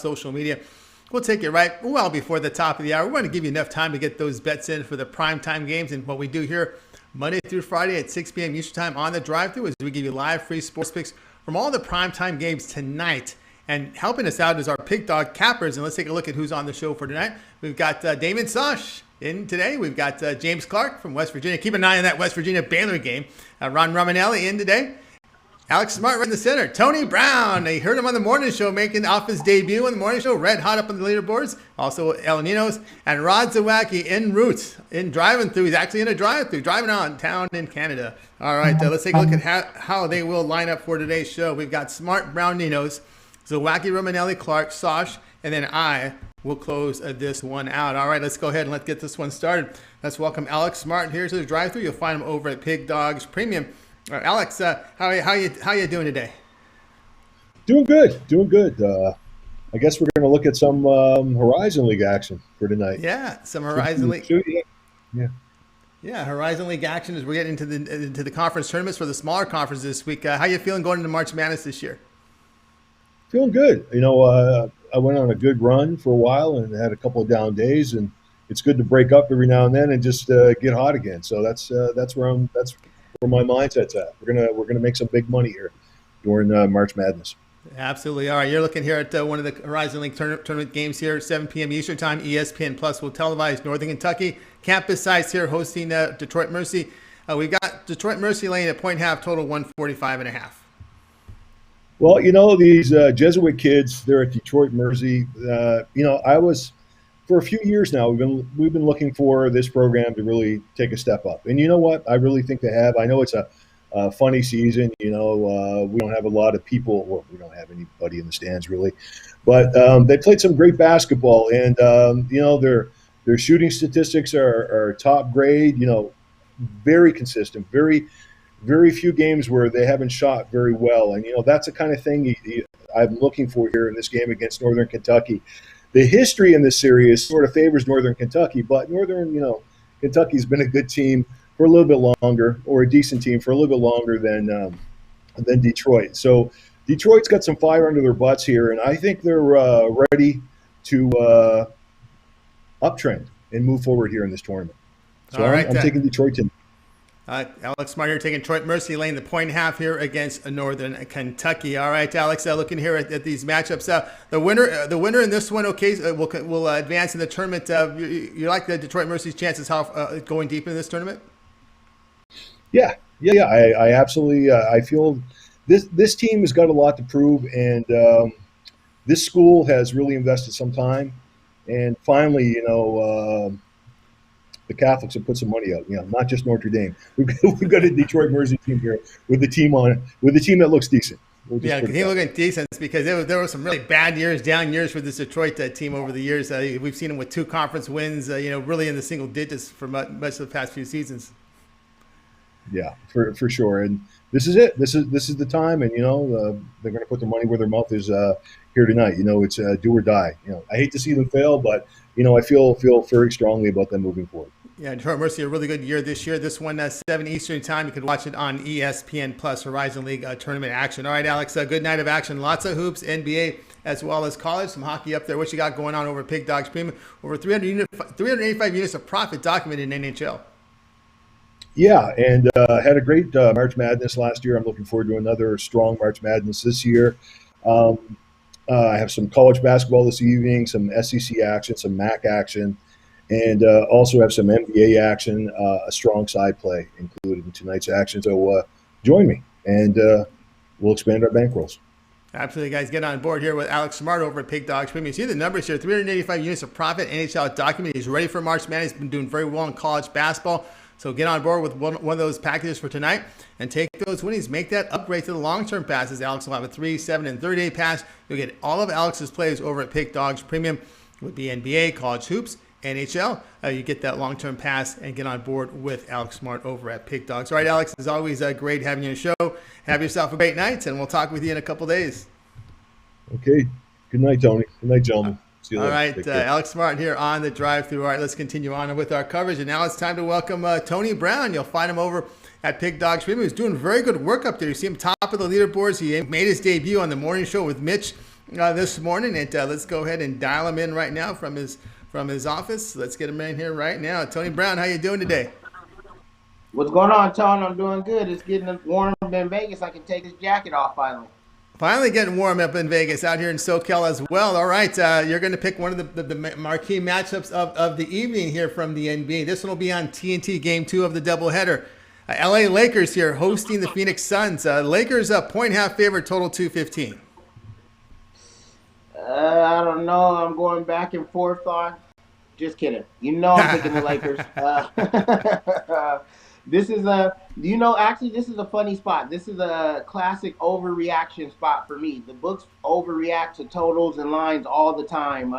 social media. We'll take it right well before the top of the hour. We want to give you enough time to get those bets in for the primetime games. And what we do here Monday through Friday at 6 p.m. Eastern Time on the drive-thru is we give you live free sports picks from all the primetime games tonight. And helping us out is our Pick Dog Cappers. And let's take a look at who's on the show for tonight. We've got Damian Sosh in today. We've got James Clark from West Virginia. Keep an eye on that West Virginia-Baylor game. Ron Romanelli in today. Alex Smart right in the center. Tony Brown. They heard him on the morning show making off his debut on the morning show. Red hot up on the leaderboards. Also Ninos. And Rod Zawacki en route in driving through. He's actually in a drive-through, driving on town in Canada. All right, let's take a look at how they will line up for today's show. We've got Smart, Brown, Ninos, Zawacki, Romanelli, Clark, Sosh, and then I will close this one out. All right, let's go ahead and let's get this one started. Let's welcome Alex Smart here to the drive-thru. You'll find him over at Pig Dogs Premium. All right, Alex, how you doing today? Doing good. I guess we're going to look at some Horizon League action for tonight. Yeah, some Horizon League. Yeah, Horizon League action as we're getting into the conference tournaments for the smaller conferences this week. How you feeling going into March Madness this year? Feeling good. I went on a good run for a while and had a couple of down days, and it's good to break up every now and then and just get hot again. So that's where my mindset's at. We're gonna make some big money here during March Madness. Absolutely. All right, you're looking here at one of the Horizon League tournament games here, 7 p.m. Eastern Time. ESPN Plus will televise Northern Kentucky. Campus sites here hosting Detroit Mercy. We've got Detroit Mercy laying at point half, total 145.5. Well, these Jesuit kids, they're at Detroit Mercy. I was for a few years now. We've been looking for this program to really take a step up, and you know what? I really think they have. I know it's a funny season. We don't have a lot of people. Well, we don't have anybody in the stands really, but they played some great basketball, and their shooting statistics are top grade. Very consistent. Very few games where they haven't shot very well. And, that's the kind of thing I'm looking for here in this game against Northern Kentucky. The history in this series sort of favors Northern Kentucky, but Northern, Kentucky's been a good team for a little bit longer, or a decent team for a little bit longer than Detroit. So Detroit's got some fire under their butts here, and I think they're ready to uptrend and move forward here in this tournament. So I'm taking Detroit to. Alex Smart here taking Detroit Mercy laying the point half here against Northern Kentucky. All right, Alex, looking here at these matchups. The winner in this one, will advance in the tournament. You like the Detroit Mercy's chances going deep in this tournament? Yeah. I absolutely. I feel this team has got a lot to prove, and this school has really invested some time. And finally, the Catholics have put some money out, not just Notre Dame. We've got a Detroit Mercy team here with the team that looks decent. The team looking decent because there were some really bad years, down years for this Detroit team over the years. We've seen them with 2 conference wins, really in the single digits for much of the past few seasons. Yeah, for sure. And this is it. This is the time, and they're going to put their money where their mouth is here tonight. It's do or die. I hate to see them fail, but I feel very strongly about them moving forward. Yeah, Detroit Mercy, a really good year this year. This one, 7 Eastern Time. You can watch it on ESPN Plus, Horizon League tournament action. All right, Alex, a good night of action. Lots of hoops, NBA, as well as college. Some hockey up there. What you got going on over at Pig Dogs Premium? Over 385 units of profit documented in NHL. Yeah, and had a great March Madness last year. I'm looking forward to another strong March Madness this year. I have some college basketball this evening, some SEC action, some MAC action, and also have some NBA action, a strong side play included in tonight's action. So join me, and we'll expand our bankrolls. Absolutely, guys. Get on board here with Alex Smart over at Pig Dogs Premium. See the numbers here, 385 units of profit, NHL document. He's ready for March Madness. He's been doing very well in college basketball. So get on board with one of those packages for tonight and take those winnings. Make that upgrade to the long-term passes. Alex will have a 3, 7, and 30-day pass. You'll get all of Alex's plays over at Pig Dogs Premium with the NBA, college hoops, NHL. You get that long-term pass and get on board with Alex Smart over at Pig Dogs. All right, Alex, it's always great having you on the show. Have yourself a great night, and we'll talk with you in a couple days. Okay. Good night, Tony. Good night, gentlemen. See you All later. right, Alex Smart here on the drive-thru. All right, let's continue on with our coverage. And now it's time to welcome Tony Brown. You'll find him over at Pig Dogs Premium. He's doing very good work up there. You see him top of the leaderboards. He made his debut on the morning show with Mitch this morning. And let's go ahead and dial him in right now from his office. Let's get him in here right now. Tony Brown, how you doing today? What's going on, Tony? I'm doing good. It's getting warm in Vegas. I can take this jacket off finally. Finally getting warm up in Vegas, out here in SoCal as well. All right, you're going to pick one of the marquee matchups of the evening here from the NBA. This one will be on TNT Game 2 of the doubleheader. LA Lakers here hosting the Phoenix Suns. Lakers a point-half favorite, total 215. I don't know. I'm going back and forth on. Just kidding. I'm picking the Lakers. This is this is a funny spot. This is a classic overreaction spot for me. The books overreact to totals and lines all the time.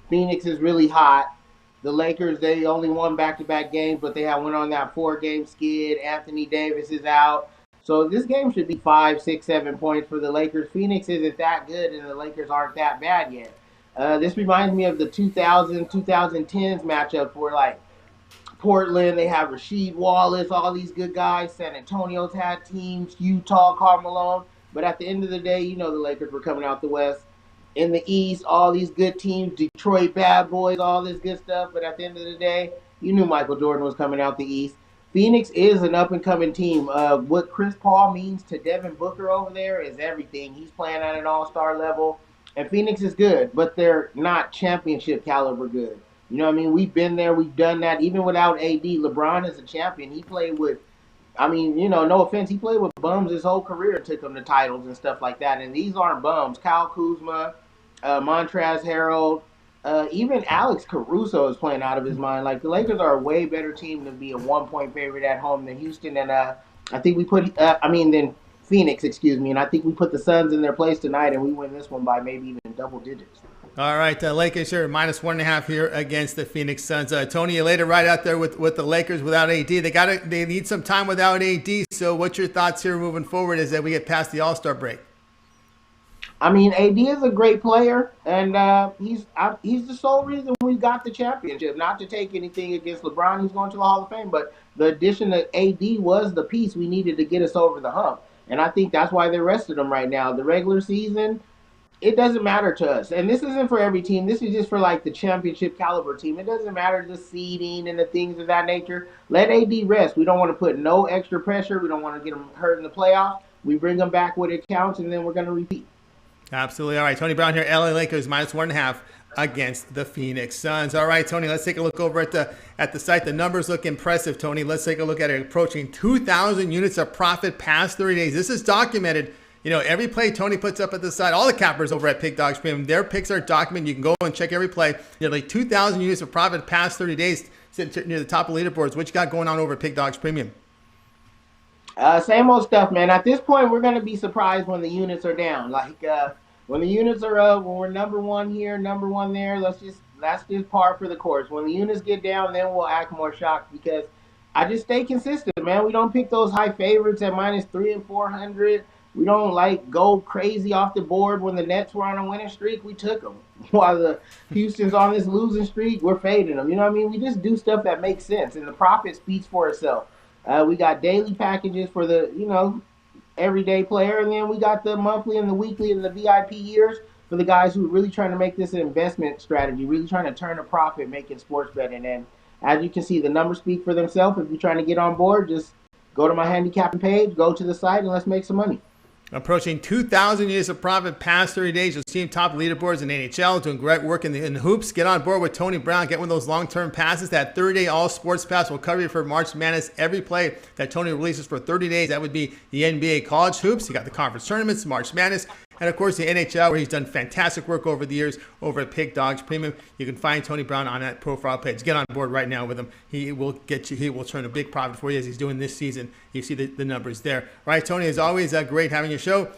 Phoenix is really hot. The Lakers, they only won back-to-back games, but they went on that 4-game skid. Anthony Davis is out. So this game should be 5, 6, 7 points for the Lakers. Phoenix isn't that good, and the Lakers aren't that bad yet. This reminds me of the 2010s matchup where, like, Portland, they have Rasheed Wallace, all these good guys. San Antonio's had teams, Utah, Karl Malone. But at the end of the day, the Lakers were coming out the West. In the East, all these good teams, Detroit Bad Boys, all this good stuff. But at the end of the day, you knew Michael Jordan was coming out the East. Phoenix is an up-and-coming team. What Chris Paul means to Devin Booker over there is everything. He's playing at an all-star level. And Phoenix is good, but they're not championship caliber good. You know what I mean? We've been there. We've done that. Even without AD, LeBron is a champion. He played with, no offense, he played with bums his whole career and took them to titles and stuff like that. And these aren't bums. Kyle Kuzma, Montrezl Harrell, even Alex Caruso is playing out of his mind. Like, the Lakers are a way better team to be a 1-point favorite at home than Houston. And I think than Phoenix, excuse me. And I think we put the Suns in their place tonight, and we win this one by maybe even double digits. All right, Lakers here, -1.5 here against the Phoenix Suns. Tony, you laid it right out there with the Lakers without AD. They need some time without AD. So what's your thoughts here moving forward as that we get past the All-Star break? AD is a great player, and he's the sole reason we got the championship. Not to take anything against LeBron, he's going to the Hall of Fame, but the addition of AD was the piece we needed to get us over the hump. And I think that's why they rested him right now. The regular season, it doesn't matter to us. And this isn't for every team. This is just for, like, the championship caliber team. It doesn't matter the seeding and the things of that nature. Let AD rest. We don't want to put no extra pressure. We don't want to get him hurt in the playoffs. We bring him back when it counts, and then we're going to repeat. Absolutely. All right, Tony Brown here, LA Lakers -1.5 against the Phoenix Suns. All right, Tony, let's take a look over at the site. The numbers look impressive, Tony. Let's take a look at it. Approaching 2,000 units of profit past 30 days. This is documented. Every play Tony puts up at the site, all the cappers over at Pick Dogs Premium, their picks are documented. You can go and check every play. Nearly 2,000 units of profit past 30 days, sitting near the top of leaderboards. What you got going on over at Pick Dogs Premium? Same old stuff, man. At this point, we're going to be surprised when the units are down. Like, when the units are up, when we're number one here, number one there, that's just par for the course. When the units get down, then we'll act more shocked because I just stay consistent, man. We don't pick those high favorites at -300 and 400. We don't go crazy off the board. When the Nets were on a winning streak, we took them. While the Houston's on this losing streak, we're fading them. You know what I mean? We just do stuff that makes sense, and the profit speaks for itself. We got daily packages for the, everyday player, and then we got the monthly and the weekly and the VIP years for the guys who are really trying to make this an investment strategy, really trying to turn a profit making sports betting. And as you can see, the numbers speak for themselves. If you're trying to get on board, just go to my handicapping page, go to the site, and let's make some money. Approaching 2,000 units of profit past 30 days. You'll see him top leaderboards in NHL, doing great work in the hoops. Get on board with Tony Brown. Get one of those long-term passes. That 30-day all sports pass will cover you for March Madness. Every play that Tony releases for 30 days, that would be the NBA college hoops. You got the conference tournaments, March Madness, and of course the NHL, where he's done fantastic work over the years over at Pick Dogs Premium. You can find Tony Brown on that profile page. Get on board right now with him. He will get you. He will turn a big profit for you as he's doing this season. You see the numbers there. All right, Tony, as always, great having your show.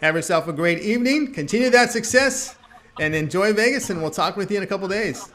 Have yourself a great evening. Continue that success and enjoy Vegas, and we'll talk with you in a couple days.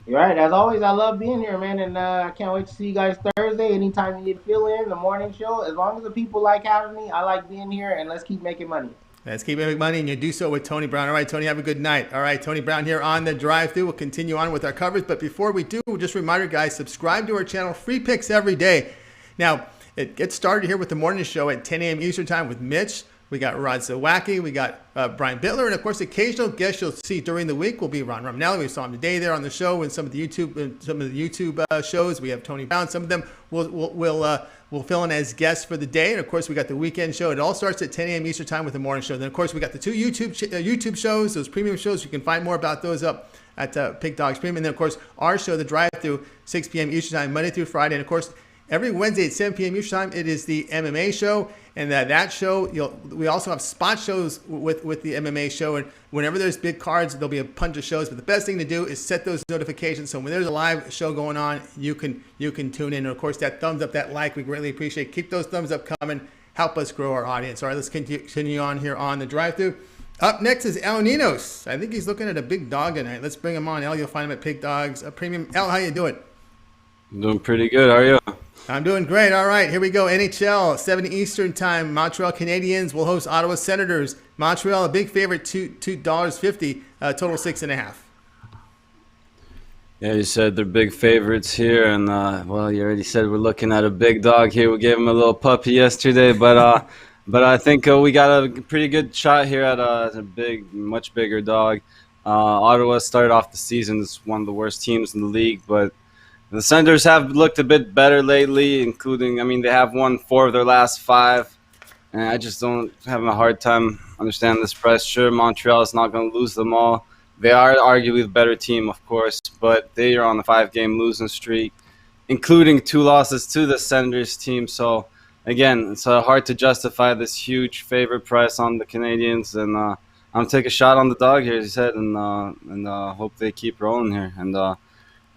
You're right. As always, I love being here, man, and I can't wait to see you guys Thursday. Anytime you need to fill in the morning show, as long as the people like having me, I like being here, and let's keep making money. Let's keep making money, and you do so with Tony Brown. All right, Tony, have a good night. All right, Tony Brown here on the drive-thru. We'll continue on with our coverage, but before we do, just a reminder, guys, subscribe to our channel. Free picks every day. Now, it gets started here with the morning show at 10 a.m. Eastern Time with Mitch. We got Rod Zawacki. We got Brian Bittler. And, of course, occasional guests you'll see during the week will be Ron Romnelli. We saw him today there on the show and some of the YouTube shows. We have Tony Brown. Some of them will fill in as guests for the day. And, of course, we got the weekend show. It all starts at 10 a.m. Eastern time with the morning show. Then, of course, we got the two YouTube shows, those premium shows. You can find more about those up at Pig Dogs Premium. And then, of course, our show, The Drive-Thru, 6 p.m. Eastern time, Monday through Friday. And, of course, every Wednesday at 7 p.m. Eastern time, it is the MMA show. And that show, we also have spot shows with the MMA show. And whenever there's big cards, there'll be a bunch of shows. But the best thing to do is set those notifications. So when there's a live show going on, you can tune in. And, of course, that thumbs up, that like, we greatly appreciate. Keep those thumbs up coming. Help us grow our audience. All right, let's continue on here on The Drive-Thru. Up next is Ninos. I think he's looking at a big dog tonight. Let's bring him on. El, you'll find him at Pig Dogs Premium. El, how you doing? I'm doing pretty good. How are you? I'm doing great. All right, here we go. NHL, 7 Eastern time. Montreal Canadiens will host Ottawa Senators. Montreal, a big favorite, $2.50, total 6.5. Yeah, you said they're big favorites here, and well, you already said we're looking at a big dog here. We gave him a little puppy yesterday, but I think we got a pretty good shot here at a big, much bigger dog. Ottawa started off the season as one of the worst teams in the league, but the Senators have looked a bit better lately, including, they have won 4 of their last 5. And I just don't have a hard time understanding this price. Sure, Montreal is not going to lose them all. They are arguably the better team, of course, but they are on a 5-game losing streak, including 2 losses to the Senators team. So, again, it's hard to justify this huge favorite price on the Canadiens. And I'm going to take a shot on the dog here, as you said, and hope they keep rolling here. And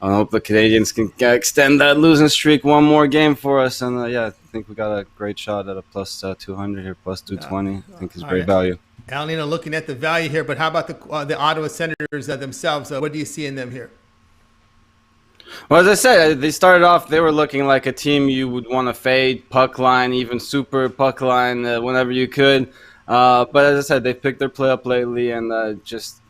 I hope the Canadiens can extend that losing streak one more game for us. And, I think we got a great shot at a plus 200 here, plus 220. I think is great value. Al Nino looking at the value here, but how about the Ottawa Senators themselves? What do you see in them here? Well, as I said, they started off, they were looking like a team you would want to fade, puck line, even super puck line whenever you could. But as I said, they've picked their play up lately and just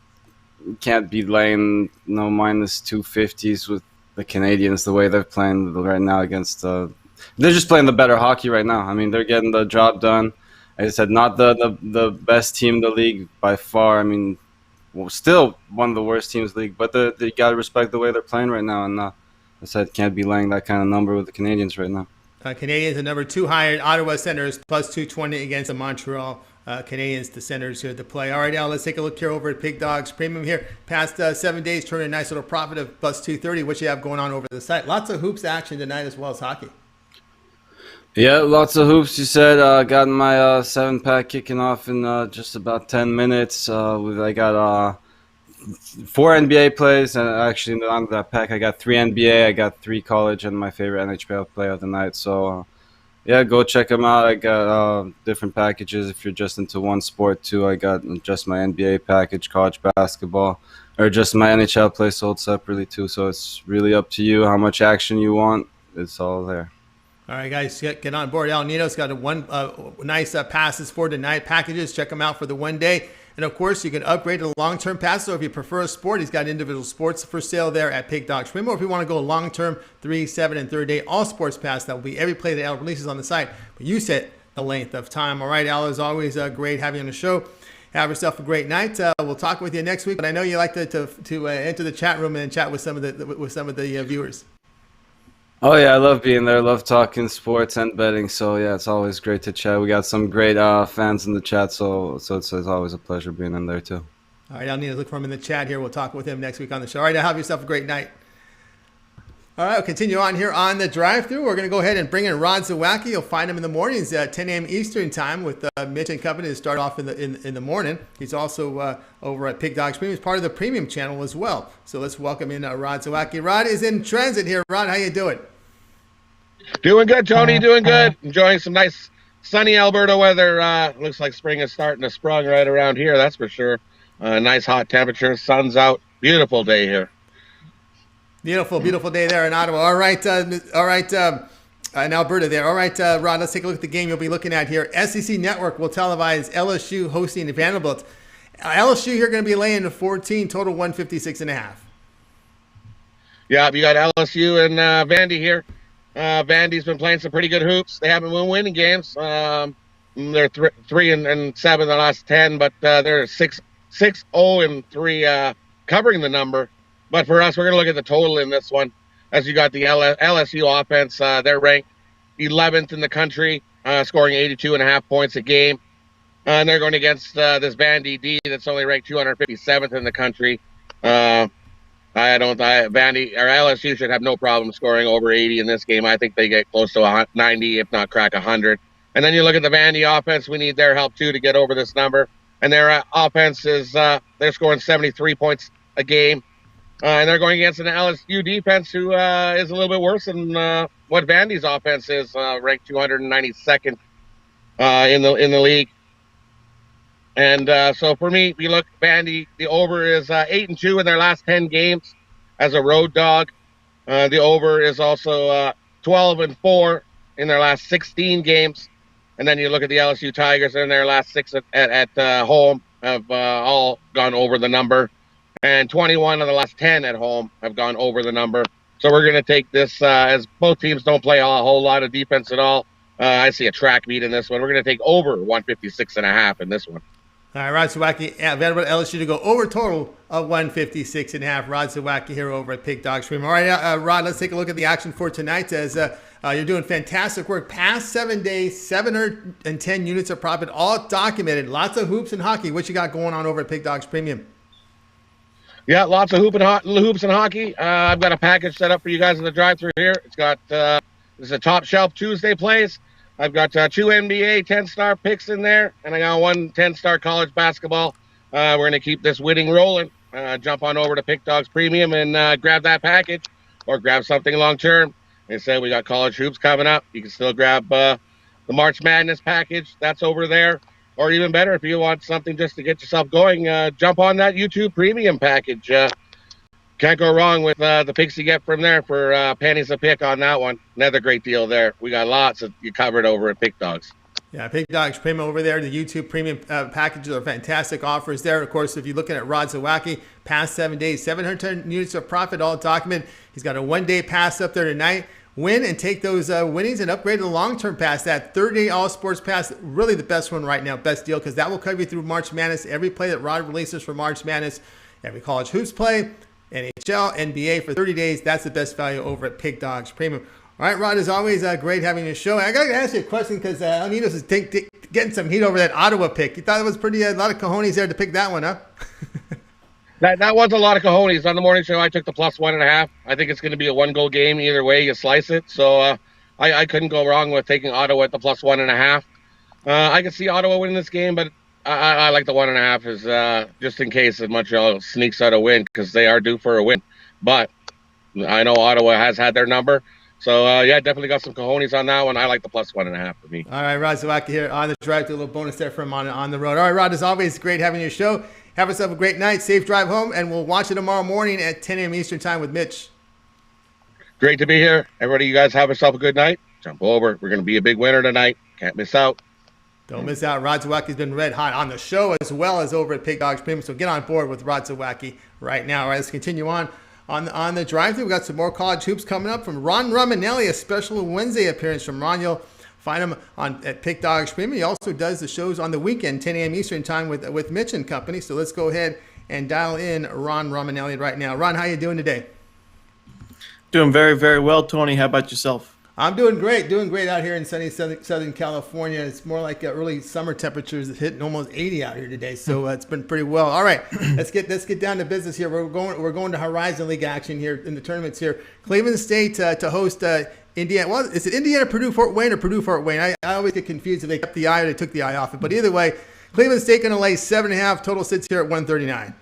can't be laying no minus 250s with the Canadiens the way they're playing right now against they're just playing the better hockey right now. They're getting the job done. As I said, not the best team in the league by far. Still one of the worst teams in the league, but they got to respect the way they're playing right now. And as I said, can't be laying that kind of number with the Canadiens right now. Canadiens are number 2 hired. Ottawa Senators plus 220 against the Montreal Canadiens, the Senators here to play. All right, now let's take a look here over at Pig Dogs Premium here. Past 7 days, turning a nice little profit of plus 230. What you have going on over the site? Lots of hoops action tonight as well as hockey. Yeah, lots of hoops. You said got my 7-pack kicking off in just about 10 minutes. I got 4 NBA plays, and actually on that pack I got 3 NBA, I got 3 college, and my favorite NHL player of the night. So yeah, go check them out. I got different packages if you're just into one sport too. I got just my NBA package, college basketball, or just my NHL play sold separately too. So it's really up to you how much action you want. It's all there. All right, guys, get on board. Al Nino's got nice passes for tonight packages. Check them out for the one day. And, of course, you can upgrade to long-term pass. So if you prefer a sport, he's got individual sports for sale there at Pig Dogs Premium. Or if you want to go long-term, 3, 7, and 3rd day all sports pass, that will be every play that Al releases on the site. But you set the length of time. All right, Al, is always great having you on the show. Have yourself a great night. We'll talk with you next week. But I know you like to enter the chat room and chat with some of the viewers. Oh, yeah, I love being there. I love talking sports and betting. So, yeah, it's always great to chat. We got some great fans in the chat, so it's always a pleasure being in there, too. All right, I'll need to look for him in the chat here. We'll talk with him next week on the show. All right, now have yourself a great night. All right, we'll continue on here on the drive-thru. We're going to go ahead and bring in Rod Zawacki. You'll find him in the mornings at 10 a.m. Eastern time with Mitch and company to start off in the morning. He's also over at Pig Dogs Premium. He's part of the Premium channel as well. So let's welcome in Rod Zawacki. Rod is in transit here. Rod, how you doing? Doing good, Tony. Doing good. Enjoying some nice sunny Alberta weather. Looks like spring is starting to sprung right around here. That's for sure. Nice hot temperature. Sun's out. Beautiful day here. Beautiful day there in Ottawa. All right, in Alberta there. All right, Rod, let's take a look at the game you'll be looking at here. SEC Network will televise LSU hosting the Vanderbilt. LSU here going to be laying to 14, total 156.5. Yeah, you got LSU and Vandy here. Vandy's been playing some pretty good hoops. They haven't been winning games. They're 3-7 the last 10, but they're 6-0-3 covering the number. But for us, we're going to look at the total in this one. As you got the LSU offense, they're ranked 11th in the country, scoring 82.5 points a game. And they're going against this Vandy D that's only ranked 257th in the country. Vandy or LSU should have no problem scoring over 80 in this game. I think they get close to 90, if not crack 100. And then you look at the Vandy offense. We need their help too to get over this number. And their offense is they're scoring 73 points a game. And they're going against an LSU defense who is a little bit worse than what Vandy's offense is, ranked 292nd in the league. And so for me, we look Vandy. The over is 8-2 in their last 10 games as a road dog. The over is also 12-4 in their last 16 games. And then you look at the LSU Tigers in their last 6 at home have all gone over the number. And 21 of the last 10 at home have gone over the number. So we're going to take this as both teams don't play a whole lot of defense at all. I see a track meet in this one. We're going to take over 156.5 in this one. All right, Rod Zawacki, Vanderbilt LSU to go over total of 156.5. Rod Zawacki here over at Pick Dog Stream. All right, Rod, let's take a look at the action for tonight as you're doing fantastic work. Past 7 days, 710 units of profit, all documented. Lots of hoops and hockey. What you got going on over at Pick Dogs Premium? Yeah, lots of hoops and hockey. I've got a package set up for you guys in the drive-thru here. It's got this is a top shelf Tuesday plays. I've got 2 NBA 10-star picks in there, and I got 1 10-star college basketball. We're going to keep this winning rolling. Jump on over to Pick Dogs Premium and grab that package, or grab something long-term. They say we got college hoops coming up. You can still grab the March Madness package. That's over there. Or even better, if you want something just to get yourself going, jump on that YouTube Premium package. Can't go wrong with the picks you get from there for pennies a pick on that one. Another great deal there. We got lots of you covered over at Pick Dogs. Yeah, Pick Dogs Premium over there. The YouTube Premium packages are fantastic offers there. Of course, if you're looking at Rod Zawacki, past 7 days, 710 units of profit, all documented. He's got a 1-day pass up there tonight. Win and take those winnings and upgrade to the long-term pass. That 30-day all-sports pass, really the best one right now, best deal, because that will cover you through March Madness. Every play that Rod releases for March Madness, every college hoops play, NHL, NBA for 30 days. That's the best value over at Pick Dogs Premium. All right, Rod, as always, great having you show. I got to ask you a question because Ninos is getting some heat over that Ottawa pick. You thought it was pretty a lot of cojones there to pick that one, huh? That was a lot of cojones. On the morning show, I took the +1.5. I think it's going to be a 1-goal game either way you slice it. So I couldn't go wrong with taking Ottawa at the +1.5. I could see Ottawa winning this game, but I like the 1.5 is just in case if Montreal sneaks out a win because they are due for a win. But I know Ottawa has had their number. So, yeah, definitely got some cojones on that one. I like the +1.5 for me. All right, Rod Zawacki here on the drive. Do a little bonus there from on the road. All right, Rod, as always, great having your show. Have yourself a great night. Safe drive home, and we'll watch you tomorrow morning at 10 a.m. Eastern Time with Mitch. Great to be here. Everybody, you guys have yourself a good night. Jump over. We're going to be a big winner tonight. Can't miss out. Don't miss out. Rod Zawacki's been red hot on the show as well as over at Pick Dogs Premium. So get on board with Rod Zawacki right now. All right, let's continue on the drive-thru. We've got some more college hoops coming up from Ron Romanelli, a special Wednesday appearance from Ron. You'll find him at Pick Dogs Premium. He also does the shows on the weekend, 10 a.m. Eastern Time with Mitch and company. So let's go ahead and dial in Ron Romanelli right now. Ron, how you doing today? Doing very, very well, Tony. How about yourself? I'm doing great out here in sunny Southern California. It's more like early summer temperatures hitting almost 80 out here today, so it's been pretty well. All right, let's get down to business here. We're going to Horizon League action here in the tournaments here. Cleveland State to host Indiana. Well, is it Indiana, Purdue, Fort Wayne, or Purdue, Fort Wayne? I always get confused if they kept the I or they took the I off it. But either way, Cleveland State going to lay 7.5. Total sits here at 139.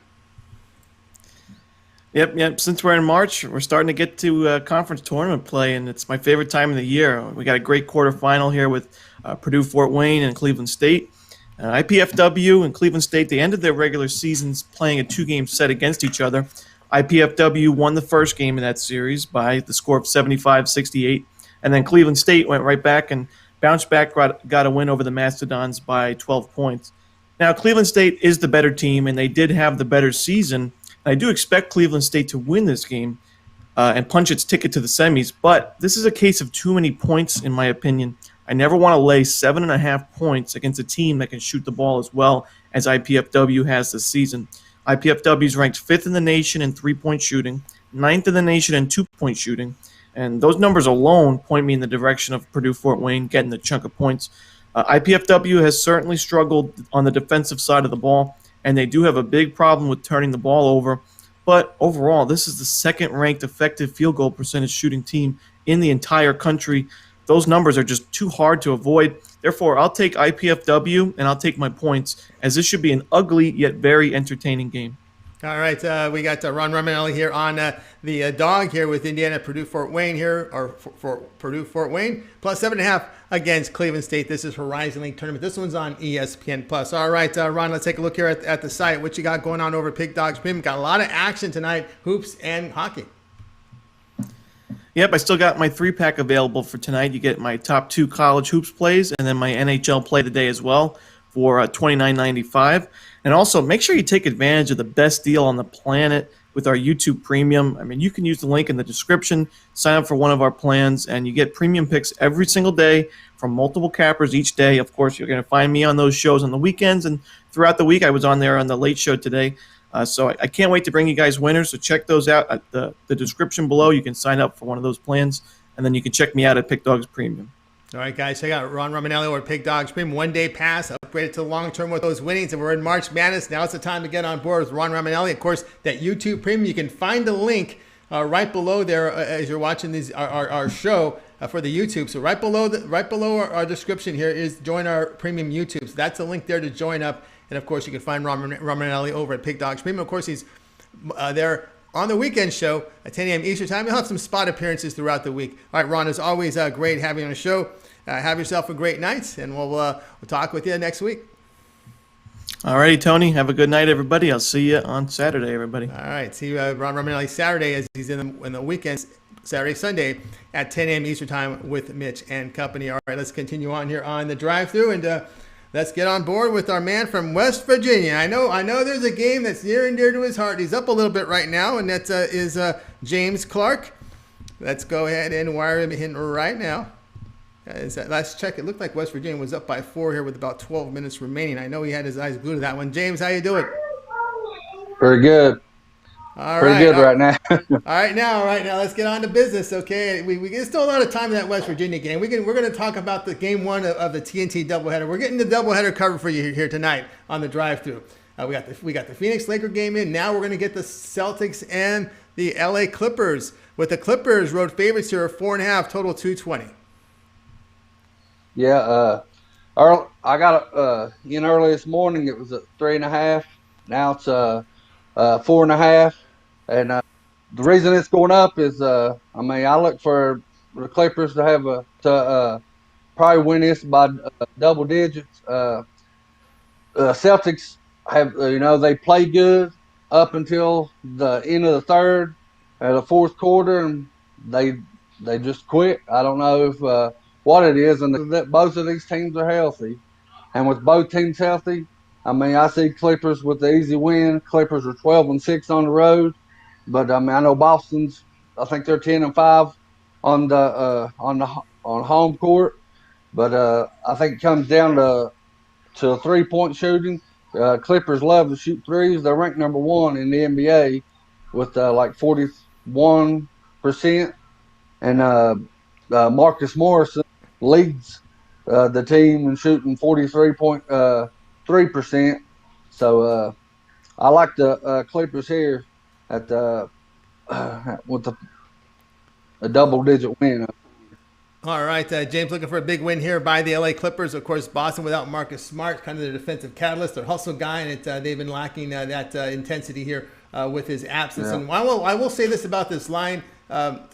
Yep. Since we're in March, we're starting to get to conference tournament play, and it's my favorite time of the year. We got a great quarterfinal here with Purdue, Fort Wayne, and Cleveland State. IPFW and Cleveland State, they ended their regular seasons playing a 2-game set against each other. IPFW won the first game in that series by the score of 75-68, and then Cleveland State went right back and bounced back, got a win over the Mastodons by 12 points. Now, Cleveland State is the better team, and they did have the better season. I do expect Cleveland State to win this game and punch its ticket to the semis, but this is a case of too many points, in my opinion. I never want to lay 7.5 points against a team that can shoot the ball as well as IPFW has this season. IPFW is ranked 5th in the nation in 3-point shooting, 9th in the nation in 2-point shooting, and those numbers alone point me in the direction of Purdue-Fort Wayne getting the chunk of points. IPFW has certainly struggled on the defensive side of the ball, and they do have a big problem with turning the ball over. But overall, this is the second-ranked effective field goal percentage shooting team in the entire country. Those numbers are just too hard to avoid. Therefore, I'll take IPFW, and I'll take my points, as this should be an ugly yet very entertaining game. All right, we got Ron Romanelli here on the dog here with Indiana Purdue-Fort Wayne here, or for Purdue-Fort Wayne, plus 7.5 against Cleveland State. This is Horizon League Tournament. This one's on ESPN+. All right, Ron, let's take a look here at the site. What you got going on over at Pig Dogs Premium? Got a lot of action tonight, hoops and hockey. Yep, I still got my 3-pack available for tonight. You get my top 2 college hoops plays and then my NHL play today as well for $29.95. And also, make sure you take advantage of the best deal on the planet with our YouTube Premium. I mean, you can use the link in the description, sign up for one of our plans, and you get premium picks every single day from multiple cappers each day. Of course, you're going to find me on those shows on the weekends, and throughout the week, I was on there on the late show today. So I can't wait to bring you guys winners. So check those out at the description below. You can sign up for one of those plans, and then you can check me out at Pick Dogs Premium. All right, guys, check out Ron Romanelli over at Pig Dogs Premium. One-day pass, upgraded to long-term with those winnings, and we're in March Madness. Now it's the time to get on board with Ron Romanelli. Of course, that YouTube Premium, you can find the link right below there as you're watching our show for the YouTube. So right below our description here is join our Premium YouTube. So that's a link there to join up. And, of course, you can find Ron Romanelli over at Pig Dogs Premium. Of course, he's there on the weekend show at 10 a.m. Eastern Time. He'll have some spot appearances throughout the week. All right, Ron, it's always great having you on the show. Have yourself a great night, and we'll talk with you next week. All righty, Tony. Have a good night, everybody. I'll see you on Saturday, everybody. All right. See Ron Romanelli Saturday as he's in the weekends, Saturday, Sunday at 10 a.m. Eastern Time with Mitch and company. All right, let's continue on here on the drive-thru, and let's get on board with our man from West Virginia. I know there's a game that's near and dear to his heart. He's up a little bit right now, and that is James Clark. Let's go ahead and wire him in right now. Last check, it looked like West Virginia was up by 4 here with about 12 minutes remaining. I know he had his eyes glued to that one. James, how you doing? Pretty good. Pretty good right now. All right, now, let's get on to business, okay? We get still a lot of time in that West Virginia game. We're going to talk about the game 1 of the TNT doubleheader. We're getting the doubleheader covered for you here tonight on the drive-thru. We got the Phoenix Laker game in. Now we're going to get the Celtics and the LA Clippers. With the Clippers, road favorites here are 4.5, total 220. Yeah, I got in early this morning. It was at 3.5. Now it's 4.5. And the reason it's going up is, I look for the Clippers to have probably win this by double digits. Celtics have, they play good up until the end of the third, the fourth quarter, and they just quit. I don't know if what it is, and that both of these teams are healthy. And with both teams healthy, I see Clippers with the easy win. Clippers are 12-6 on the road, but I know Boston's. I think they're 10-5 on home court. But I think it comes down to 3-point shooting. Clippers love to shoot threes. They're ranked number 1 in the NBA with like 41%, and Marcus Morris leads the team in shooting 43.3%. So I like the Clippers here at with a double-digit win. All right, James looking for a big win here by the LA Clippers. Of course, Boston without Marcus Smart, kind of their defensive catalyst, their hustle guy, and they've been lacking that intensity here with his absence. Yeah. And I will say this about this line,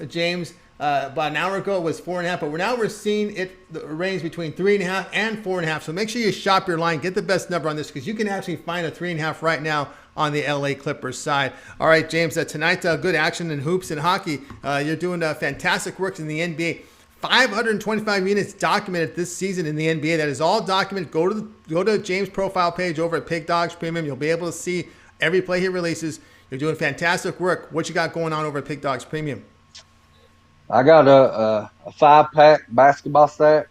James. About an hour ago it was 4.5, but we're seeing it range between 3.5 and 4.5. So make sure you shop your line, get the best number on this, because you can actually find a 3.5 right now on the LA Clippers side. All right, James, tonight good action in hoops and hockey. You're doing fantastic work in the NBA. 525 units documented this season in the NBA. That is all documented. Go to James' profile page over at Pig Dogs Premium. You'll be able to see every play he releases. You're doing fantastic work. What you got going on over at Pig Dogs Premium? I got a 5-pack basketball stack,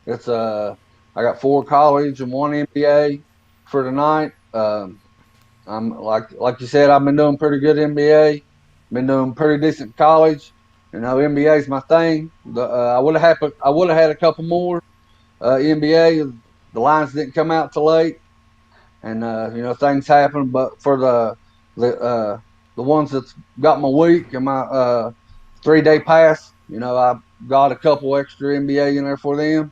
It's I got 4 college and 1 NBA for tonight. I'm like you said, I've been doing pretty good NBA. Been doing pretty decent college. NBA is my thing. I would have had a couple more NBA. The lines didn't come out till late, and things happen. But for the ones that's got my week and my 3-day pass, I got a couple extra NBA in there for them.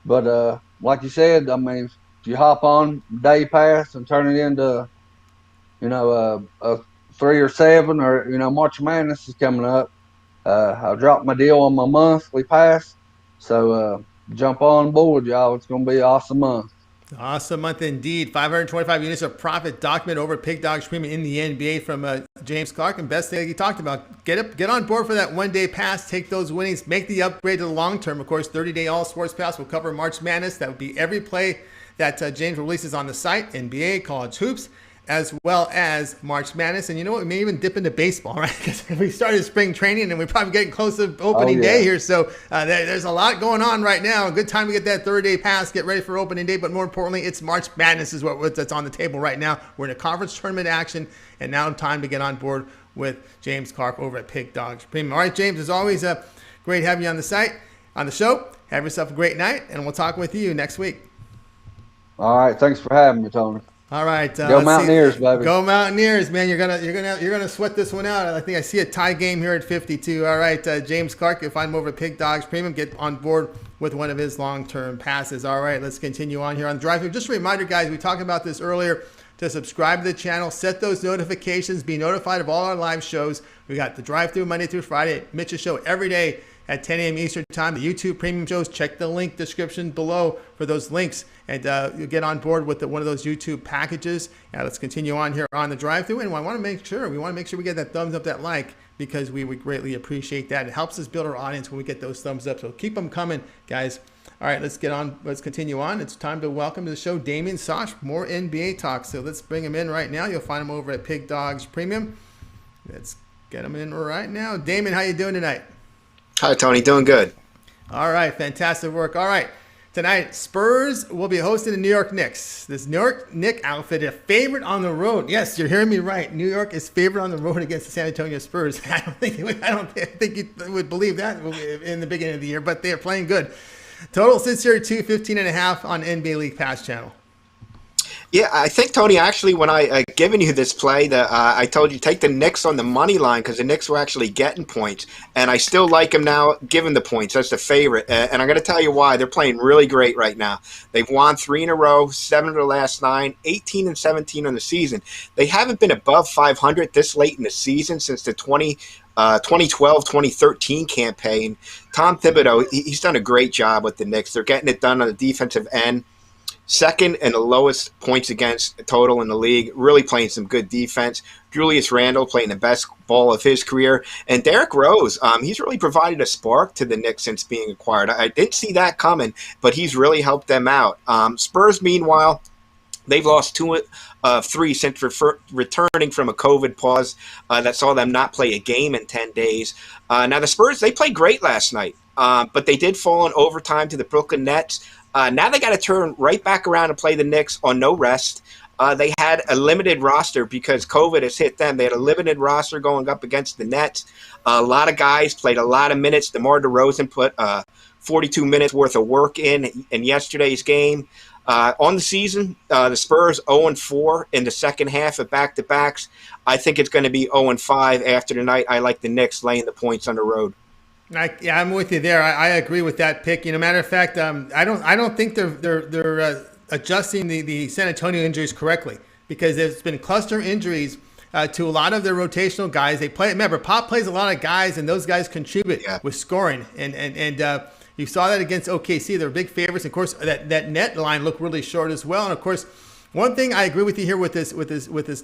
But like you said, I mean, if you hop on day pass and turn it into a 3 or 7, or March Madness is coming up, I dropped my deal on my monthly pass. So jump on board, y'all. It's gonna be an awesome month. Awesome month indeed. 525 units of profit document over Pig Dogs Premium in the NBA from James Clark. And best thing he talked about, get on board for that 1-day pass, take those winnings, make the upgrade to the long term. Of course, 30-day all sports pass will cover March Madness. That would be every play that James releases on the site, NBA, college hoops, as well as March Madness. And you know what? We may even dip into baseball, right? Because we started spring training and we're probably getting close to opening day here. So there's a lot going on right now. A good time to get that 30-day pass, get ready for opening day. But more importantly, it's March Madness is what's on the table right now. We're in a conference tournament action, and now time to get on board with James Clark over at Pig Dogs Premium. All right, James, as always, great having you on the show. Have yourself a great night, and we'll talk with you next week. All right, thanks for having me, Tony. All right, go Mountaineers, baby. Go Mountaineers, man! You're gonna sweat this one out. I think I see a tie game here at 52. All right, James Clark, you'll find him over at Pig Dogs Premium. Get on board with one of his long-term passes. All right, let's continue on here on the drive-thru. Just a reminder, guys, we talked about this earlier. To subscribe to the channel, set those notifications, be notified of all our live shows. We got the drive-thru Monday through Friday, Mitch's show every day at 10 a.m. Eastern time. The YouTube premium shows, check the link description below for those links, and you'll get on board with one of those YouTube packages. Now let's continue on here on the drive-thru, and we want to make sure we get that thumbs up, that like, because we would greatly appreciate that. It helps us build our audience when we get those thumbs up. So keep them coming, guys. All right, let's continue on. It's time to welcome to the show Damian Sosh, more NBA talk. So let's bring him in right now. You'll find him over at Pig Dogs Premium. Let's get him in right now. Damian, how you doing tonight? Hi, Tony. Doing good. All right. Fantastic work. All right. Tonight, Spurs will be hosting the New York Knicks. This New York Knicks outfit, a favorite on the road. Yes, you're hearing me right. New York is favored on the road against the San Antonio Spurs. I don't think you would believe that in the beginning of the year, but they are playing good. Total sits here at 215.5 on NBA League Pass channel. Yeah, I think, Tony, actually, when I given you this play, I told you take the Knicks on the money line because the Knicks were actually getting points. And I still like them now, given the points. That's the favorite. And I'm going to tell you why. They're playing really great right now. They've won 3 in a row, 7 of the last 9, 18 and 17 on the season. They haven't been above 500 this late in the season since the 2012-2013 campaign. Tom Thibodeau, he's done a great job with the Knicks. They're getting it done on the defensive end. Second and the lowest points against total in the league, really playing some good defense. Julius Randle playing the best ball of his career. And Derrick Rose, he's really provided a spark to the Knicks since being acquired. I didn't see that coming, but he's really helped them out. Spurs, meanwhile, they've lost 2 of 3 since returning from a COVID pause that saw them not play a game in 10 days. Now, the Spurs, they played great last night, but they did fall in overtime to the Brooklyn Nets. Now they got to turn right back around and play the Knicks on no rest. They had a limited roster because COVID has hit them. They had a limited roster going up against the Nets. A lot of guys played a lot of minutes. DeMar DeRozan put 42 minutes worth of work in yesterday's game. On the season, the Spurs 0-4 in the second half of back-to-backs. I think it's going to be 0-5 after tonight. I like the Knicks laying the points on the road. Yeah, I'm with you there. I agree with that pick. Matter of fact, I don't think they're adjusting the San Antonio injuries correctly because there's been cluster injuries to a lot of their rotational guys. They play. Remember, Pop plays a lot of guys, and those guys contribute with scoring. And you saw that against OKC. They're big favorites. Of course, that net line looked really short as well. And of course, one thing I agree with you here with this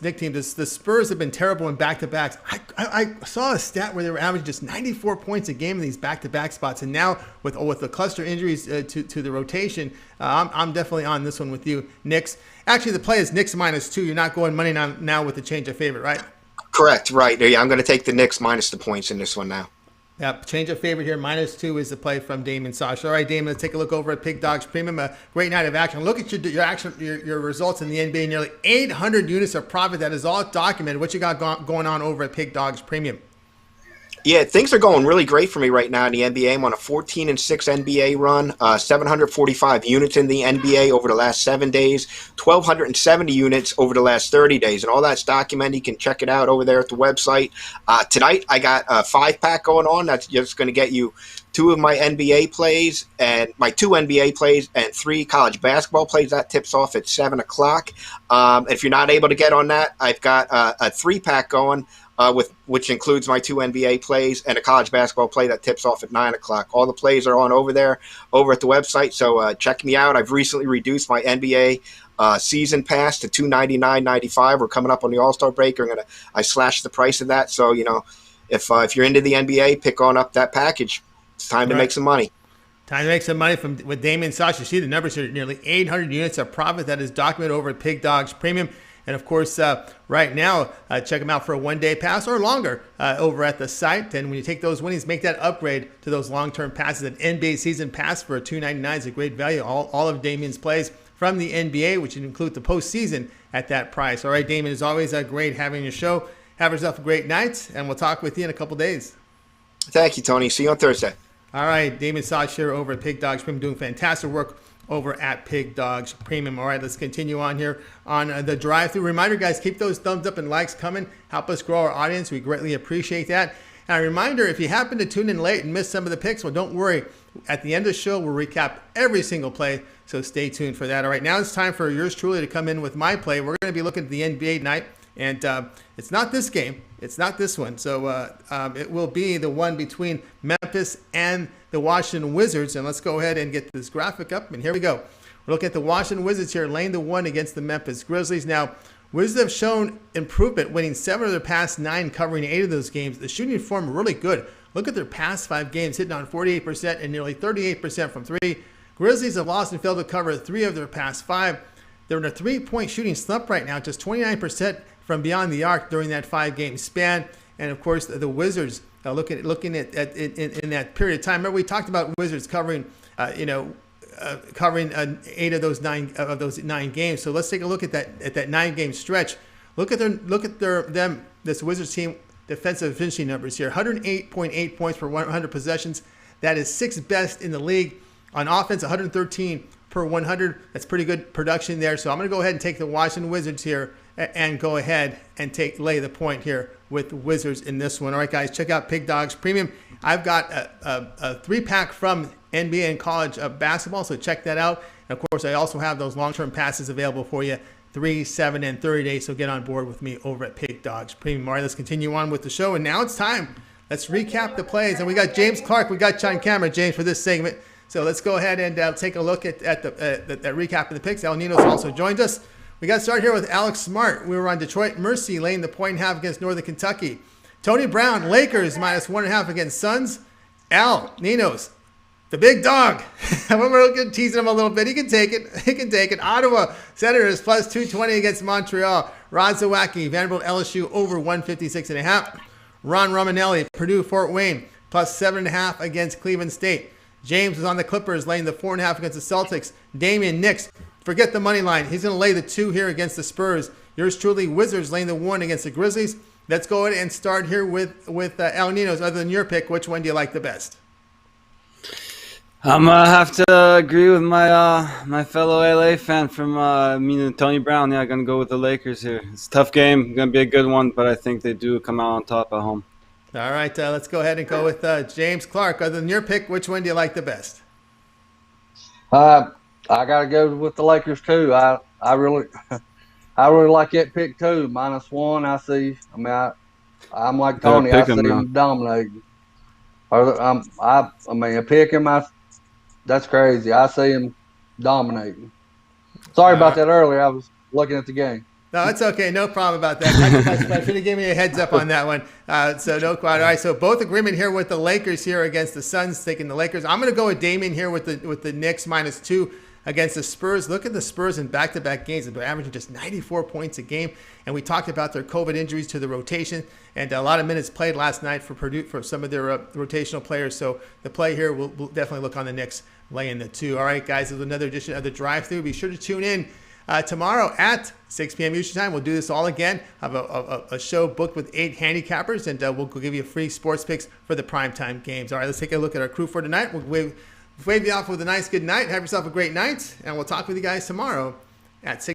Knicks team, the Spurs have been terrible in back-to-backs. I saw a stat where they were averaging just 94 points a game in these back-to-back spots, and now with the cluster injuries to the rotation, I'm definitely on this one with you, Knicks. Actually, the play is Knicks -2. You're not going money now with the change of favorite, right? Correct, right. Yeah, I'm going to take the Knicks minus the points in this one now. Yep, change of favorite here. -2 is the play from Damian Sosh. All right, Damian, let's take a look over at Pig Dogs Premium. A great night of action. Look at your results in the NBA. Nearly 800 units of profit. That is all documented. What you got going on over at Pig Dogs Premium? Yeah, things are going really great for me right now in the NBA. I'm on a 14-6 NBA run, 745 units in the NBA over the last 7 days, 1,270 units over the last 30 days, and all that's documented. You can check it out over there at the website. Tonight, I got a 5-pack going on. That's just going to get you 2 of my NBA plays and my 2 NBA plays and 3 college basketball plays. That tips off at 7 o'clock. If you're not able to get on that, I've got a 3-pack going. Which includes my 2 NBA plays and a college basketball play that tips off at 9 o'clock. All the plays are on over there, over at the website. So check me out. I've recently reduced my NBA season pass to $299.95. We're coming up on the All-Star break. I slashed the price of that. So if you're into the NBA, pick on up that package. It's time to make some money. Time to make some money with Damian Sosh. You see the numbers here, nearly 800 units of profit. That is documented over at Pig Dogs Premium. And, of course, right now, check them out for a one-day pass or longer over at the site. And when you take those winnings, make that upgrade to those long-term passes. An NBA season pass for a $299 is a great value. All of Damian's plays from the NBA, which include the postseason, at that price. All right, Damian, it's always great having your show. Have yourself a great night, and we'll talk with you in a couple days. Thank you, Tony. See you on Thursday. All right, Damian Sosh here over at Pig Dogs Premium, doing fantastic work over at Pig Dogs Premium. All right, let's continue on here on the drive-thru. Reminder, guys, keep those thumbs up and likes coming. Help us grow our audience. We greatly appreciate that. And a reminder, if you happen to tune in late and miss some of the picks, well, don't worry. At the end of the show, we'll recap every single play, so stay tuned for that. All right, now it's time for yours truly to come in with my play. We're going to be looking at the NBA tonight, and it's not this game. It's not this one. So it will be the one between Memphis and the Washington Wizards. And let's go ahead and get this graphic up. And here we go. We're looking at the Washington Wizards here, laying the 1 against the Memphis Grizzlies. Now, Wizards have shown improvement, winning 7 of their past 9, covering 8 of those games. The shooting form really good. Look at their past 5 games, hitting on 48% and nearly 38% from 3. Grizzlies have lost and failed to cover 3 of their past 5. They're in a 3-point shooting slump right now, just 29% from beyond the arc during that 5-game span. And of course, the Wizards looking at in that period of time. Remember, we talked about Wizards covering 8 of those 9 games. So let's take a look at that 9-game stretch. Look at this Wizards team defensive finishing numbers here. 108.8 points per 100 possessions. That is 6th best in the league. On offense, 113 per 100. That's pretty good production there. So I'm going to go ahead and take the Washington Wizards here and go ahead and lay the point here with the Wizards in this one. All right, guys, check out Pig Dogs Premium. I've got a 3-pack from NBA and college basketball, so check that out. And of course, I also have those long-term passes available for you, 3, 7, and 30 days. So get on board with me over at Pig Dogs Premium. All right, let's continue on with the show. And now it's time. Let's recap the plays. And we got James Clark. We got you on camera, James, for this segment. So let's go ahead and take a look at the recap of the picks. Ninos also joined us. We got started here with Alex Smart. We were on Detroit Mercy, laying the 1.5 against Northern Kentucky. Tony Brown, Lakers -1.5 against Suns. Ninos, the big dog. We're teasing him a little bit. He can take it. Ottawa Senators +220 against Montreal. Rod Zawacki, Vanderbilt LSU over 156.5. Ron Romanelli, Purdue Fort Wayne +7.5 against Cleveland State. James was on the Clippers, laying the 4.5 against the Celtics. Damian Nix, forget the money line. He's going to lay the 2 here against the Spurs. Yours truly, Wizards, laying the 1 against the Grizzlies. Let's go ahead and start here with Ninos. Other than your pick, which one do you like the best? I'm gonna have to agree with my fellow LA fan from Tony Brown. Yeah, I'm gonna go with the Lakers here. It's a tough game, gonna be a good one, but I think they do come out on top at home. All right, let's go ahead and go with James Clark. Other than your pick, which one do you like the best? I gotta go with the Lakers too. I really like that pick too. -1. I see. I'm like Tony. I see him dominating. A pick him. That's crazy. I see him dominating. Sorry about that earlier. I was looking at the game. No, it's okay. No problem about that. I should have given you a heads up on that one. So no quite. All right. So both agreement here with the Lakers here against the Suns, taking the Lakers. I'm going to go with Damian here with the Knicks -2 against the Spurs. Look at the Spurs in back-to-back games. They're averaging just 94 points a game. And we talked about their COVID injuries to the rotation and a lot of minutes played last night for Purdue, for some of their rotational players. So the play here will definitely look on the Knicks laying the 2. All right, guys, this is another edition of the Drive-Thru. Be sure to tune in tomorrow at 6 p.m. Eastern Time. We'll do this all again. I have a show booked with 8 handicappers, and we'll give you free sports picks for the primetime games. All right, let's take a look at our crew for tonight. We'll wave you off with a nice good night. Have yourself a great night, and we'll talk with you guys tomorrow at 6